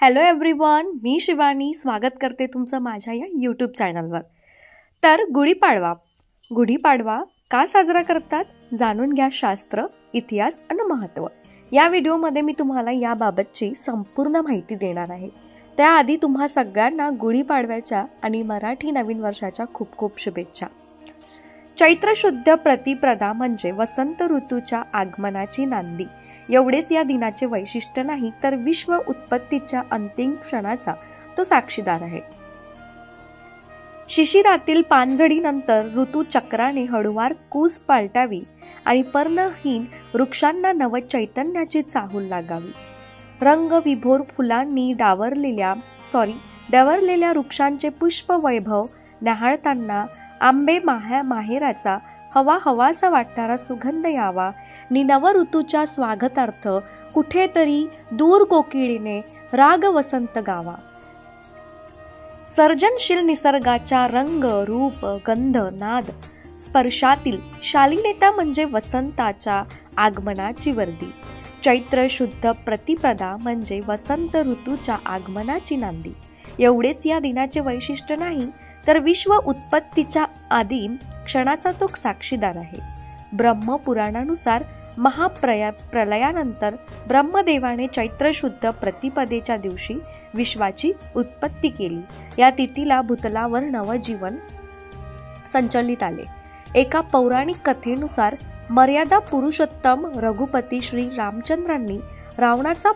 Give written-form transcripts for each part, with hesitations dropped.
Hello everyone, मी शिवानी स्वागत करते तुमचं माझ्या या यूट्यूब चॅनलवर. तर गुढीपाडवा का साजरा करतात जाणून घ्या शास्त्र, इतिहास आणि महत्त्व. या व्हिडिओमध्ये मी तुम्हाला याबाबतची संपूर्ण माहिती देणार आहे. त्याआधी तुम्हा सगळ्यांना गुढीपाडव्याच्या आणि मराठी नवीन वर्षाच्या खूप खूप शुभेच्छा. चैत्र शुद्ध प्रतिपदा म्हणजे वसंत ऋतूच्या आगमनाची नांदी. एवढेच या दिनाचे वैशिष्ट्य नाही तर विश्व उत्पत्तीच्या अंतिम क्षणाचा तो साक्षीदार आहे. शिशिरातील पानझडीनंतर ऋतुचक्राने हळूवार कूस पालटावी आणि पर्णहीन वृक्षांना नव चैतन्याची चाहूल लागावी. रंगविभोर फुलांनी डवरलेल्या वृक्षांचे पुष्प वैभव न्याहाळताना आंबे माहेराचा हवासा वाटणारा सुगंध यावा नि नव ऋतूच्या स्वागतार्थ कुठेतरी दूर कोकिळीने राग वसंत गावा. सर्जनशील निसर्गाच्या रंग रूप गंध नाद स्पर्शातील शालीनता म्हणजे वसंताच्या आगमनाची वर्दी. चैत्र शुद्ध प्रतिपदा म्हणजे वसंत ऋतूच्या आगमनाची नांदी. एवढेच या दिनाचे वैशिष्ट्य नाही तर विश्व उत्पत्तीच्या आदिम क्षणाचा तो साक्षीदार आहे. ब्रह्मपुराणानुसार महाप्रलयानंतर ब्रह्मदेवाने चैत्र शुद्ध प्रतिपदेच्या दिवशी विश्वाची उत्पत्ती केली. या तिथीला भूतलावर नवजीवन संचलित आले. एका पौराणिक कथेनुसार मर्यादा पुरुषोत्तम रघुपती श्री रामचंद्रांनी रावणाचा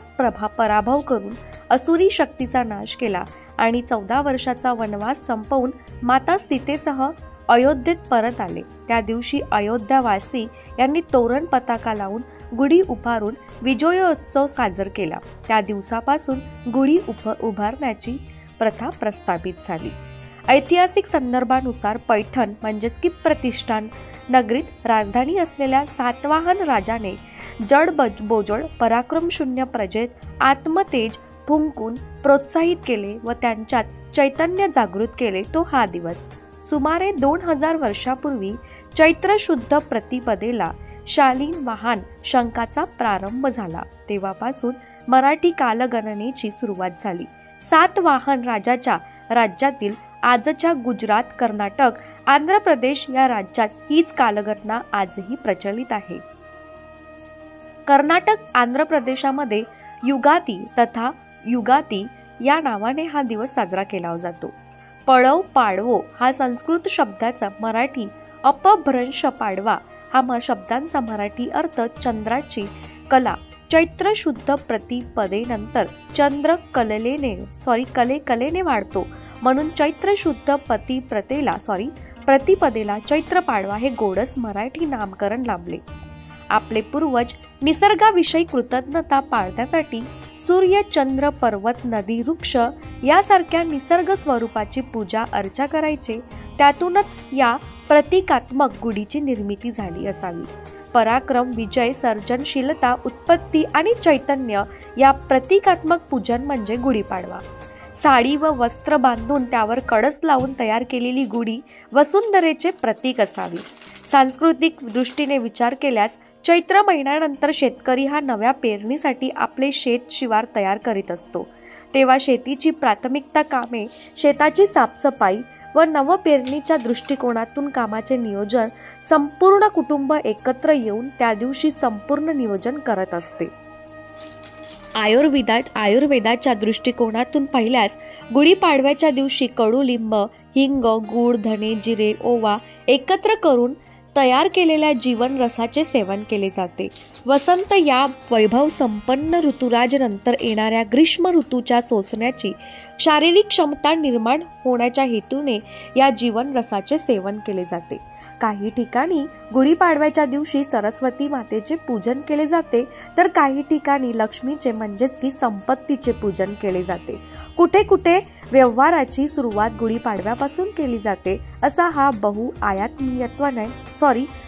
पराभव करून असुरी शक्तीचा नाश केला आणि 14 वर्षाचा वनवास संपवून माता सीतेसह अयोध्येत परत आले. त्या दिवशी अयोध्यावासी यांनी तोरण पताका लावून गुढी उभारून विजयोत्सव साजरा केला. त्या दिवसापासून गुढी उभारण्याची प्रथा प्रस्थापित झाली. ऐतिहासिक संदर्भानुसार पैठण म्हणजेच की प्रतिष्ठान नगरीत राजधानी असलेल्या सातवाहन राजाने जडबोजड पराक्रमशून्य प्रजेत आत्मतेज फुंकून प्रोत्साहित केले व त्यांच्यात चैतन्य जागृत केले तो हा दिवस. सुमारे 2000 वर्षापूर्वी चैत्र शुद्ध प्रतिपदेला शालीन वाहन शंकाचा प्रारंभ झाला. तेव्हापासून मराठी कालगणनेची सुरुवात झाली. सातवाहन राजाच्या राज्यातील आजच्या गुजरात, कर्नाटक, आंध्र प्रदेश या राज्यात हीच कालगणना आजही प्रचलित आहे. कर्नाटक, आंध्र प्रदेशामध्ये युगाती तथा युगाती या नावाने हा दिवस साजरा केला जातो. पळव पाडवो हा संस्कृत शब्दाचा मराठी अपभ्रंश पाडवा हा शब्दांचा मराठी अर्थ चंद्राची कला. चैत्र शुद्ध प्रतिपदेनंतर चंद्र कलेने वाढतो म्हणून चैत्र शुद्ध प्रतिपदेला चैत्र पाडवा हे गोडस मराठी नामकरण लाभले. आपले पूर्वज निसर्गाविषयी कृतज्ञता पाळण्यासाठी सूर्य, चंद्र, पर्वत, नदी, वृक्ष यासारख्या निसर्ग स्वरूपाची पूजा अर्चा करायचे. त्यातूनच या प्रतिकात्मक गुढीची निर्मिती झाली असावी. पराक्रम, विजय, सर्जनशीलता, उत्पत्ती आणि चैतन्य या प्रतिकात्मक पूजन म्हणजे गुढीपाडवा. साडी व वस्त्र बांधून त्यावर कळस लावून तयार केलेली गुढी वसुंधरेचे प्रतीक असावी. सांस्कृतिक दृष्टीने विचार केल्यास चैत्र महिन्यानंतर शेतकरी हा नव्या पेरणीसाठी आपले शेत शिवार तयार करीत असतो. तेव्हा शेतीची प्राथमिकता कामे, शेताची साफसफाई व नवपेरणीच्या दृष्टिकोनातून कामाचे नियोजन संपूर्ण कुटुंब एकत्र येऊन त्या दिवशी संपूर्ण नियोजन करत असते. आयुर्वेदाच्या दृष्टिकोनातून पाहिल्यास गुढीपाडव्याच्या दिवशी कडुलिंब, हिंग, गूळ, धने, जिरे, ओवा एकत्र करून तयार केलेल्या जीवन रसाचे सेवन केले जाते. वसंत या वैभव संपन्न ऋतुराज नंतर येणाऱ्या ग्रीष्म ऋतूच्या सोसण्याची शारीरिक क्षमता निर्माण होण्याच्या हेतूने या जीवन रसाचे सेवन केले जाते. काही ठिकाणी गुढीपाडव्याच्या दिवशी सरस्वती मातेचे पूजन केले जाते तर काही ठिकाणी लक्ष्मीचे म्हणजेच की संपत्तीचे पूजन केले जाते. कुठे कुठे व्यवहाराची सुरुवात गुढीपाडव्यापासून केली जाते. असा हा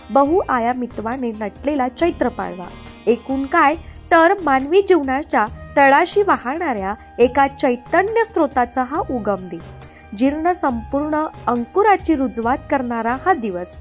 बहुआयामित्वाने नटलेला चैत्र पाडवा एकूण काय तर मानवी जीवनाच्या तळाशी वाहणाऱ्या एका चैतन्य स्रोताचा हा उगम दिन. जीर्ण संपूर्ण अंकुराची रुजवात करणारा हा दिवस,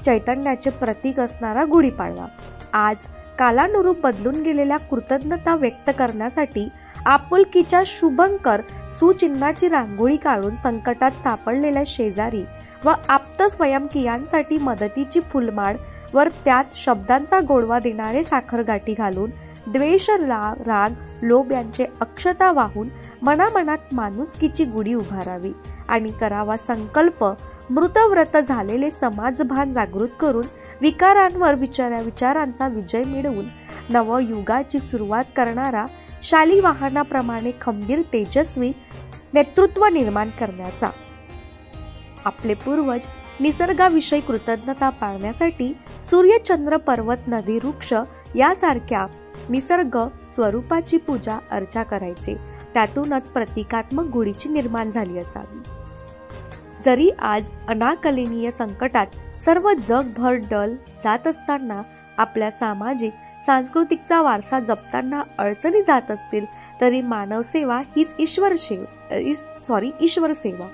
चैतन्याचे प्रतीक असणारा गुढीपाडवा. आज कालानुरूप बदलून गेलेल्या कृतज्ञता व्यक्त करण्यासाठी आपुलकीच्या शुभंकर सुचिन्हाची रांगोळी काढून संकटात सापडलेल्या शेजारी व आप्त स्वयंकियांसाठी मदतीची फुलमाळ वर त्यात शब्दांचा गोडवा देणारे साखरगाठी घालून द्वेष, राग, लोभ यांचे अक्षता वाहून मनामनात माणुसकीची गुढी उभारावी आणि करावा संकल्प. मृतव्रत झालेले समाजभान जागृत करून विकारांवर विचारांचा विजय मिळवून नवयुगाची सुरुवात करणारा शालिवाहनाप्रमाणे खंबीर तेजस्वी नेतृत्व निर्माण करण्याचा. आपले पूर्वज निसर्गाविषयी कृतज्ञता पाळण्यासाठी सूर्य, चंद्र, पर्वत, नदी, वृक्ष यासारख्या निसर्ग स्वरूपाची पूजा अर्चा करायचे. त्यातूनच प्रतिकात्मक गुढीची निर्माण झाली असावी. जरी आज अनाकलनीय संकटात सर्व जगभर डल जात असताना आपल्या सामाजिक सांस्कृतिकचा वारसा जपताना अडचणी जात असतील तरी मानवसेवा हीच ईश्वर सेवा.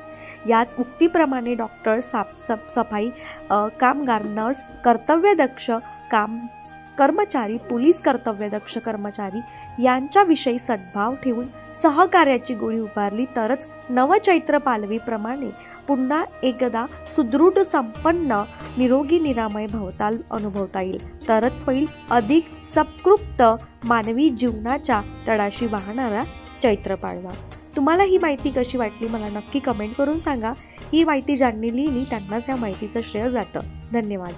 याच उक्तीप्रमाणे डॉक्टर, सफाई कामगार, नर्स, कर्तव्यदक्ष कर्मचारी, पोलीस कर्तव्यदक्ष कर्मचारी यांच्याविषयी सद्भाव ठेवून सहकार्याची गुढी उभारली तरच नवचैत्र पालवीप्रमाणे पुन्हा एकदा सुदृढ, संपन्न, निरोगी, निरामय भवताल अनुभवता येईल. तरच होईल अधिक सत्कृप्त मानवी जीवनाच्या तळाशी वाहणारा चैत्र पाडवा. तुम्हाला ही माहिती कशी वाटली मला नक्की कमेंट करून सांगा. ही माहिती ज्यांनी लिहिली त्यांनाच या माहितीचं श्रेय जातं. धन्यवाद.